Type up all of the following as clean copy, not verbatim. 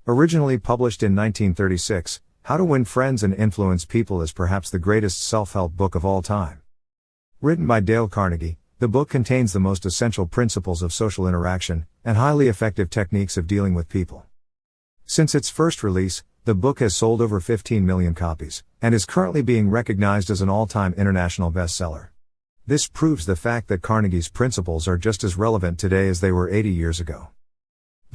Originally published in 1936, How to Win Friends and Influence People is perhaps the greatest self-help book of all time. Written by Dale Carnegie, the book contains the most essential principles of social interaction and highly effective techniques of dealing with people. Since its first release, the book has sold over 15 million copies, and is currently being recognized as an all-time international bestseller. This proves the fact that Carnegie's principles are just as relevant today as they were 80 years ago.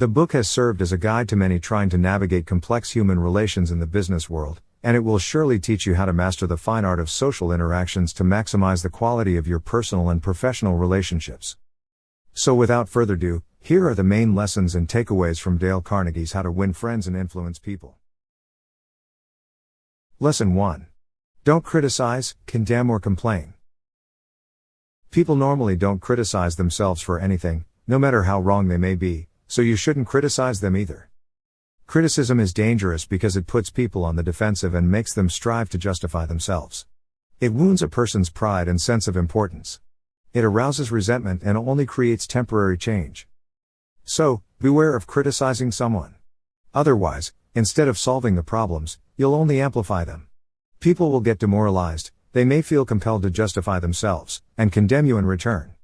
The book has served as a guide to many trying to navigate complex human relations in the business world, and it will surely teach you how to master the fine art of social interactions to maximize the quality of your personal and professional relationships. So without further ado, here are the main lessons and takeaways from Dale Carnegie's How to Win Friends and Influence People. Lesson 1. Don't criticize, condemn or complain. People normally don't criticize themselves for anything, no matter how wrong they may be, so you shouldn't criticize them either. Criticism is dangerous because it puts people on the defensive and makes them strive to justify themselves. It wounds a person's pride and sense of importance. It arouses resentment and only creates temporary change. So, beware of criticizing someone. Otherwise, instead of solving the problems, you'll only amplify them. People will get demoralized, they may feel compelled to justify themselves, and condemn you in return.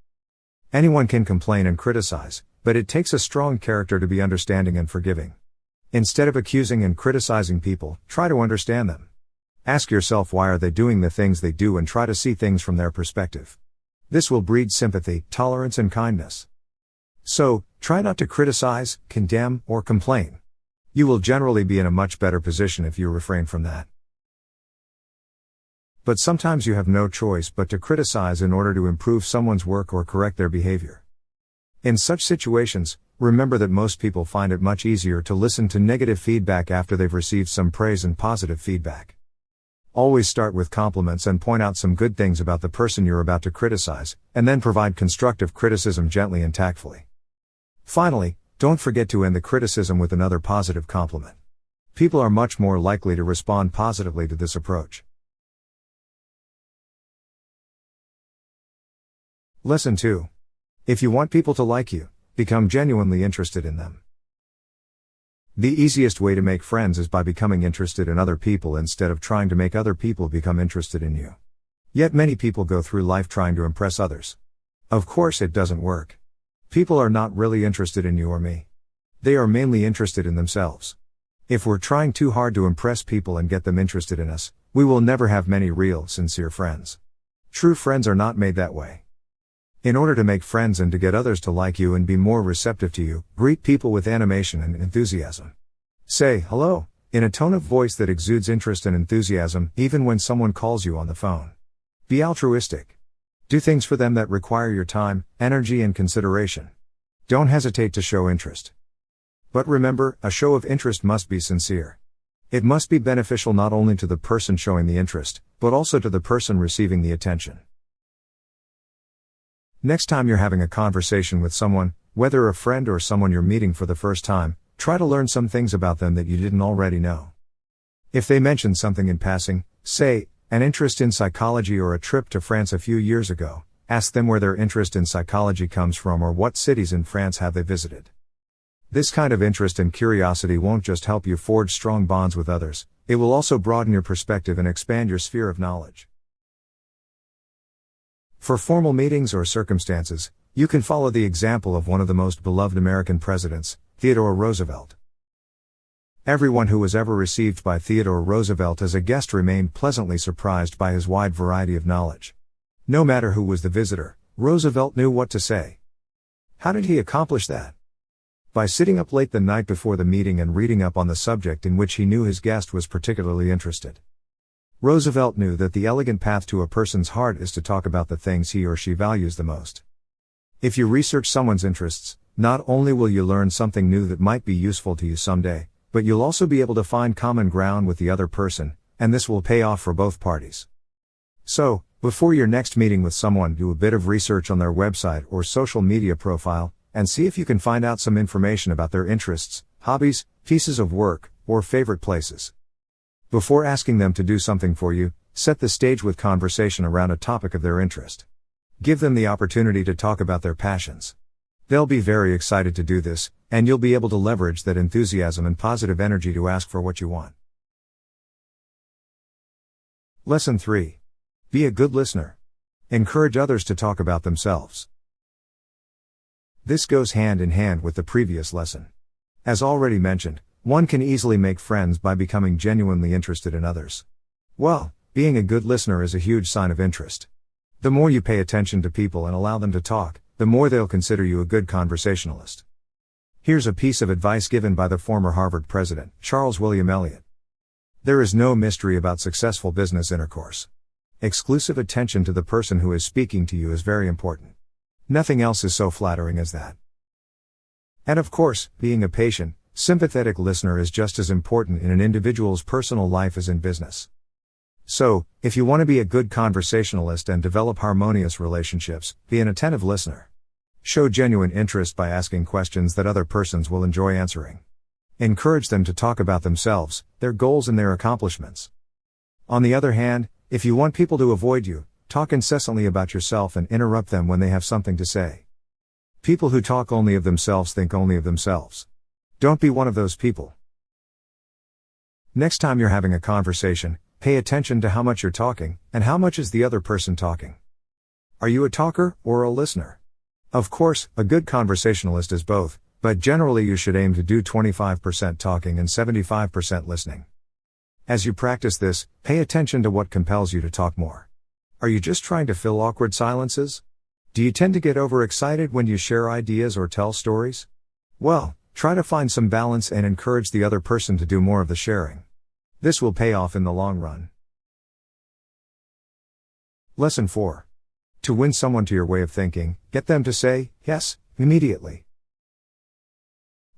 Anyone can complain and criticize, but it takes a strong character to be understanding and forgiving. Instead of accusing and criticizing people, try to understand them. Ask yourself why are they doing the things they do and try to see things from their perspective. This will breed sympathy, tolerance and kindness. So, try not to criticize, condemn, or complain. You will generally be in a much better position if you refrain from that. But sometimes you have no choice but to criticize in order to improve someone's work or correct their behavior. In such situations, remember that most people find it much easier to listen to negative feedback after they've received some praise and positive feedback. Always start with compliments and point out some good things about the person you're about to criticize, and then provide constructive criticism gently and tactfully. Finally, don't forget to end the criticism with another positive compliment. People are much more likely to respond positively to this approach. Lesson 2. If you want people to like you, become genuinely interested in them. The easiest way to make friends is by becoming interested in other people instead of trying to make other people become interested in you. Yet many people go through life trying to impress others. Of course it doesn't work. People are not really interested in you or me. They are mainly interested in themselves. If we're trying too hard to impress people and get them interested in us, we will never have many real, sincere friends. True friends are not made that way. In order to make friends and to get others to like you and be more receptive to you, greet people with animation and enthusiasm. Say, hello, in a tone of voice that exudes interest and enthusiasm, even when someone calls you on the phone. Be altruistic. Do things for them that require your time, energy and consideration. Don't hesitate to show interest. But remember, a show of interest must be sincere. It must be beneficial not only to the person showing the interest, but also to the person receiving the attention. Next time you're having a conversation with someone, whether a friend or someone you're meeting for the first time, try to learn some things about them that you didn't already know. If they mention something in passing, say, an interest in psychology or a trip to France a few years ago, ask them where their interest in psychology comes from or what cities in France have they visited. This kind of interest and curiosity won't just help you forge strong bonds with others, it will also broaden your perspective and expand your sphere of knowledge. For formal meetings or circumstances, you can follow the example of one of the most beloved American presidents, Theodore Roosevelt. Everyone who was ever received by Theodore Roosevelt as a guest remained pleasantly surprised by his wide variety of knowledge. No matter who was the visitor, Roosevelt knew what to say. How did he accomplish that? By sitting up late the night before the meeting and reading up on the subject in which he knew his guest was particularly interested. Roosevelt knew that the elegant path to a person's heart is to talk about the things he or she values the most. If you research someone's interests, not only will you learn something new that might be useful to you someday, but you'll also be able to find common ground with the other person, and this will pay off for both parties. So, before your next meeting with someone, do a bit of research on their website or social media profile, and see if you can find out some information about their interests, hobbies, pieces of work, or favorite places. Before asking them to do something for you, set the stage with conversation around a topic of their interest. Give them the opportunity to talk about their passions. They'll be very excited to do this, and you'll be able to leverage that enthusiasm and positive energy to ask for what you want. Lesson 3. Be a good listener. Encourage others to talk about themselves. This goes hand in hand with the previous lesson. As already mentioned, one can easily make friends by becoming genuinely interested in others. Well, being a good listener is a huge sign of interest. The more you pay attention to people and allow them to talk, the more they'll consider you a good conversationalist. Here's a piece of advice given by the former Harvard president, Charles William Eliot. There is no mystery about successful business intercourse. Exclusive attention to the person who is speaking to you is very important. Nothing else is so flattering as that. And of course, being a patient, sympathetic listener is just as important in an individual's personal life as in business. So, if you want to be a good conversationalist and develop harmonious relationships, be an attentive listener. Show genuine interest by asking questions that other persons will enjoy answering. Encourage them to talk about themselves, their goals and their accomplishments. On the other hand, if you want people to avoid you, talk incessantly about yourself and interrupt them when they have something to say. People who talk only of themselves think only of themselves. Don't be one of those people. Next time you're having a conversation, pay attention to how much you're talking, and how much is the other person talking. Are you a talker, or a listener? Of course, a good conversationalist is both, but generally you should aim to do 25% talking and 75% listening. As you practice this, pay attention to what compels you to talk more. Are you just trying to fill awkward silences? Do you tend to get overexcited when you share ideas or tell stories? Well, try to find some balance and encourage the other person to do more of the sharing. This will pay off in the long run. Lesson 4. To win someone to your way of thinking, get them to say, yes, immediately.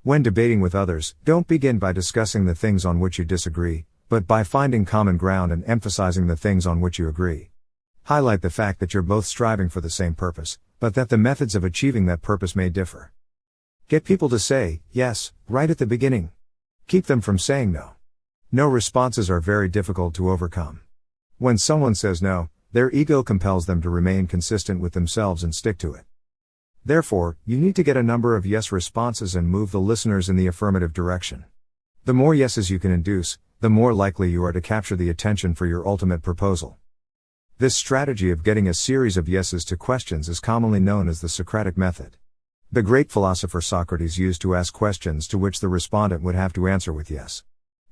When debating with others, don't begin by discussing the things on which you disagree, but by finding common ground and emphasizing the things on which you agree. Highlight the fact that you're both striving for the same purpose, but that the methods of achieving that purpose may differ. Get people to say, yes, right at the beginning. Keep them from saying no. No responses are very difficult to overcome. When someone says no, their ego compels them to remain consistent with themselves and stick to it. Therefore, you need to get a number of yes responses and move the listeners in the affirmative direction. The more yeses you can induce, the more likely you are to capture the attention for your ultimate proposal. This strategy of getting a series of yeses to questions is commonly known as the Socratic method. The great philosopher Socrates used to ask questions to which the respondent would have to answer with yes.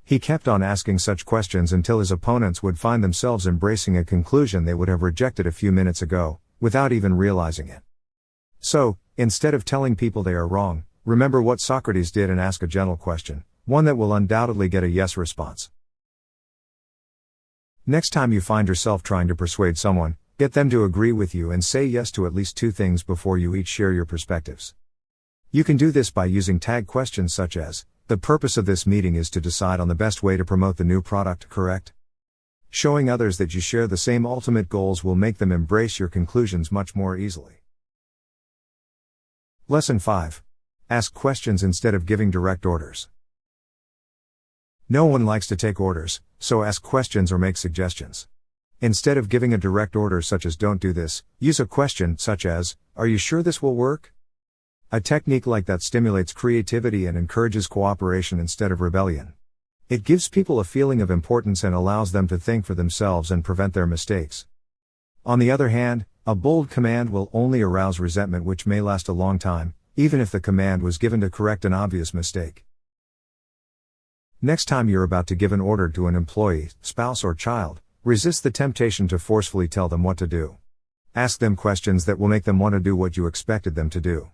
He kept on asking such questions until his opponents would find themselves embracing a conclusion they would have rejected a few minutes ago, without even realizing it. So, instead of telling people they are wrong, remember what Socrates did and ask a gentle question, one that will undoubtedly get a yes response. Next time you find yourself trying to persuade someone, get them to agree with you and say yes to at least 2 things before you each share your perspectives. You can do this by using tag questions such as, the purpose of this meeting is to decide on the best way to promote the new product, correct? Showing others that you share the same ultimate goals will make them embrace your conclusions much more easily. Lesson 5. Ask questions instead of giving direct orders. No one likes to take orders, so ask questions or make suggestions. Instead of giving a direct order such as don't do this, use a question such as, are you sure this will work? A technique like that stimulates creativity and encourages cooperation instead of rebellion. It gives people a feeling of importance and allows them to think for themselves and prevent their mistakes. On the other hand, a bold command will only arouse resentment which may last a long time, even if the command was given to correct an obvious mistake. Next time you're about to give an order to an employee, spouse or child, resist the temptation to forcefully tell them what to do. Ask them questions that will make them want to do what you expected them to do.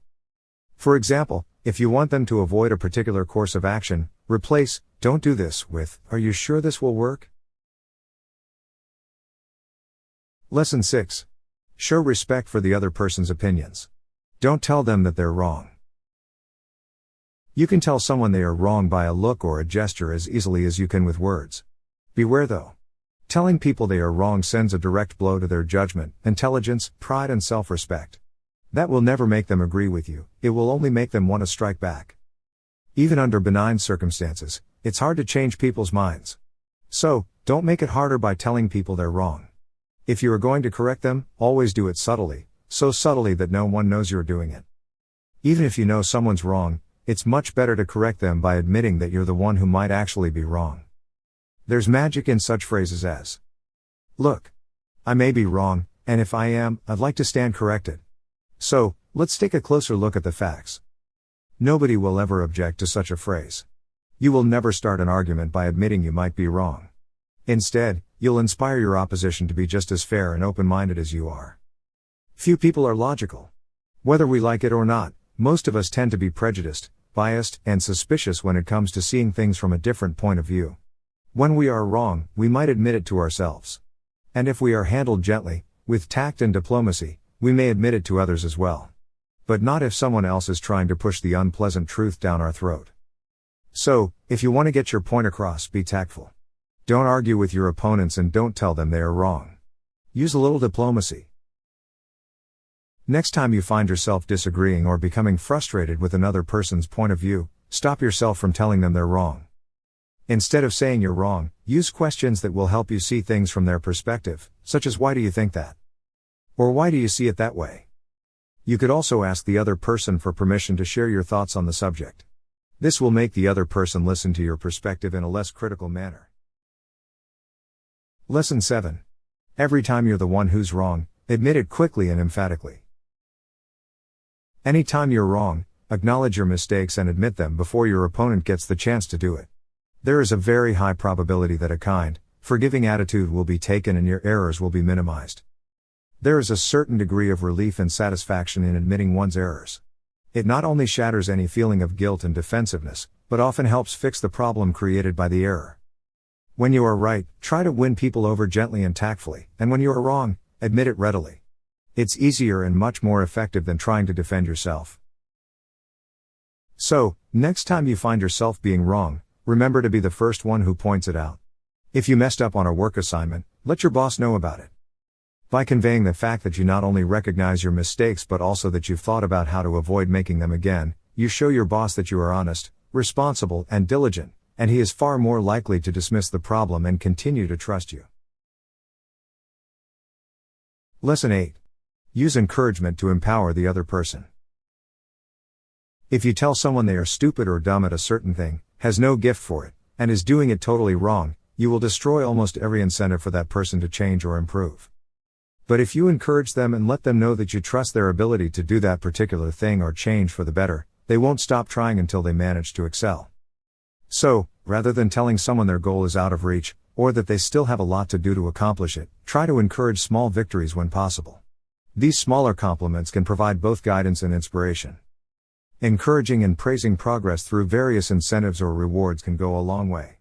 For example, if you want them to avoid a particular course of action, replace, don't do this, with, are you sure this will work? Lesson 6. Show respect for the other person's opinions. Don't tell them that they're wrong. You can tell someone they are wrong by a look or a gesture as easily as you can with words. Beware though. Telling people they are wrong sends a direct blow to their judgment, intelligence, pride and self-respect. That will never make them agree with you, it will only make them want to strike back. Even under benign circumstances, it's hard to change people's minds. So, don't make it harder by telling people they're wrong. If you are going to correct them, always do it subtly, so subtly that no one knows you're doing it. Even if you know someone's wrong, it's much better to correct them by admitting that you're the one who might actually be wrong. There's magic in such phrases as, "Look, I may be wrong, and if I am, I'd like to stand corrected. So, let's take a closer look at the facts." Nobody will ever object to such a phrase. You will never start an argument by admitting you might be wrong. Instead, you'll inspire your opposition to be just as fair and open-minded as you are. Few people are logical. Whether we like it or not, most of us tend to be prejudiced, biased, and suspicious when it comes to seeing things from a different point of view. When we are wrong, we might admit it to ourselves. And if we are handled gently, with tact and diplomacy, we may admit it to others as well. But not if someone else is trying to push the unpleasant truth down our throat. So, if you want to get your point across, be tactful. Don't argue with your opponents and don't tell them they are wrong. Use a little diplomacy. Next time you find yourself disagreeing or becoming frustrated with another person's point of view, stop yourself from telling them they're wrong. Instead of saying you're wrong, use questions that will help you see things from their perspective, such as, "Why do you think that?" Or, "Why do you see it that way?" You could also ask the other person for permission to share your thoughts on the subject. This will make the other person listen to your perspective in a less critical manner. Lesson 7. Every time you're the one who's wrong, admit it quickly and emphatically. Anytime you're wrong, acknowledge your mistakes and admit them before your opponent gets the chance to do it. There is a very high probability that a kind, forgiving attitude will be taken and your errors will be minimized. There is a certain degree of relief and satisfaction in admitting one's errors. It not only shatters any feeling of guilt and defensiveness, but often helps fix the problem created by the error. When you are right, try to win people over gently and tactfully, and when you are wrong, admit it readily. It's easier and much more effective than trying to defend yourself. So, next time you find yourself being wrong, remember to be the first one who points it out. If you messed up on a work assignment, let your boss know about it. By conveying the fact that you not only recognize your mistakes but also that you've thought about how to avoid making them again, you show your boss that you are honest, responsible, and diligent, and he is far more likely to dismiss the problem and continue to trust you. Lesson 8. Use encouragement to empower the other person. If you tell someone they are stupid or dumb at a certain thing, has no gift for it, and is doing it totally wrong, you will destroy almost every incentive for that person to change or improve. But if you encourage them and let them know that you trust their ability to do that particular thing or change for the better, they won't stop trying until they manage to excel. So, rather than telling someone their goal is out of reach, or that they still have a lot to do to accomplish it, try to encourage small victories when possible. These smaller compliments can provide both guidance and inspiration. Encouraging and praising progress through various incentives or rewards can go a long way.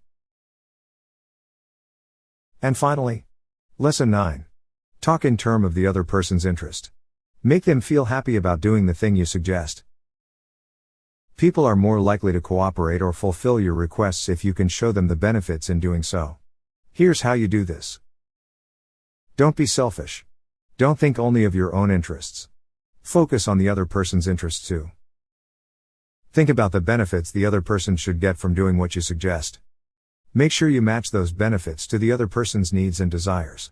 And finally, Lesson 9. Talk in terms of the other person's interest. Make them feel happy about doing the thing you suggest. People are more likely to cooperate or fulfill your requests if you can show them the benefits in doing so. Here's how you do this. Don't be selfish. Don't think only of your own interests. Focus on the other person's interests too. Think about the benefits the other person should get from doing what you suggest. Make sure you match those benefits to the other person's needs and desires.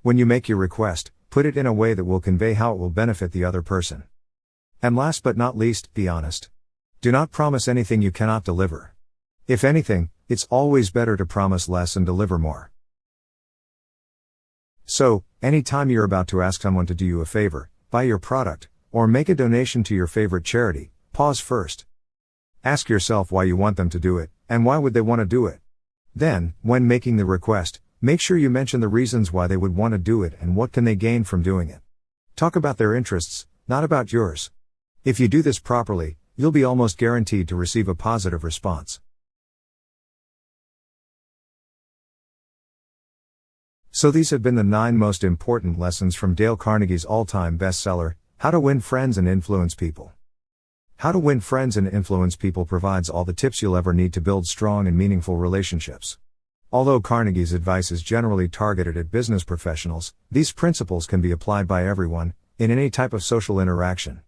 When you make your request, put it in a way that will convey how it will benefit the other person. And last but not least, be honest. Do not promise anything you cannot deliver. If anything, it's always better to promise less and deliver more. So, anytime you're about to ask someone to do you a favor, buy your product, or make a donation to your favorite charity, pause first. Ask yourself why you want them to do it, and why would they want to do it. Then, when making the request, make sure you mention the reasons why they would want to do it and what can they gain from doing it. Talk about their interests, not about yours. If you do this properly, you'll be almost guaranteed to receive a positive response. So these have been the 9 most important lessons from Dale Carnegie's all-time bestseller, How to Win Friends and Influence People. How to Win Friends and Influence People provides all the tips you'll ever need to build strong and meaningful relationships. Although Carnegie's advice is generally targeted at business professionals, these principles can be applied by everyone, in any type of social interaction.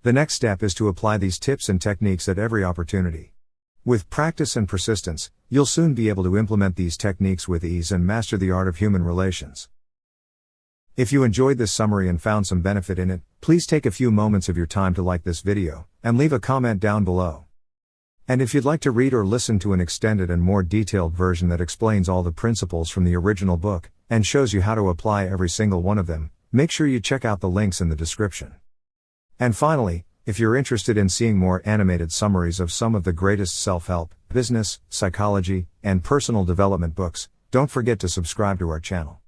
The next step is to apply these tips and techniques at every opportunity. With practice and persistence, you'll soon be able to implement these techniques with ease and master the art of human relations. If you enjoyed this summary and found some benefit in it, please take a few moments of your time to like this video, and leave a comment down below. And if you'd like to read or listen to an extended and more detailed version that explains all the principles from the original book, and shows you how to apply every single one of them, make sure you check out the links in the description. And finally, if you're interested in seeing more animated summaries of some of the greatest self-help, business, psychology, and personal development books, don't forget to subscribe to our channel.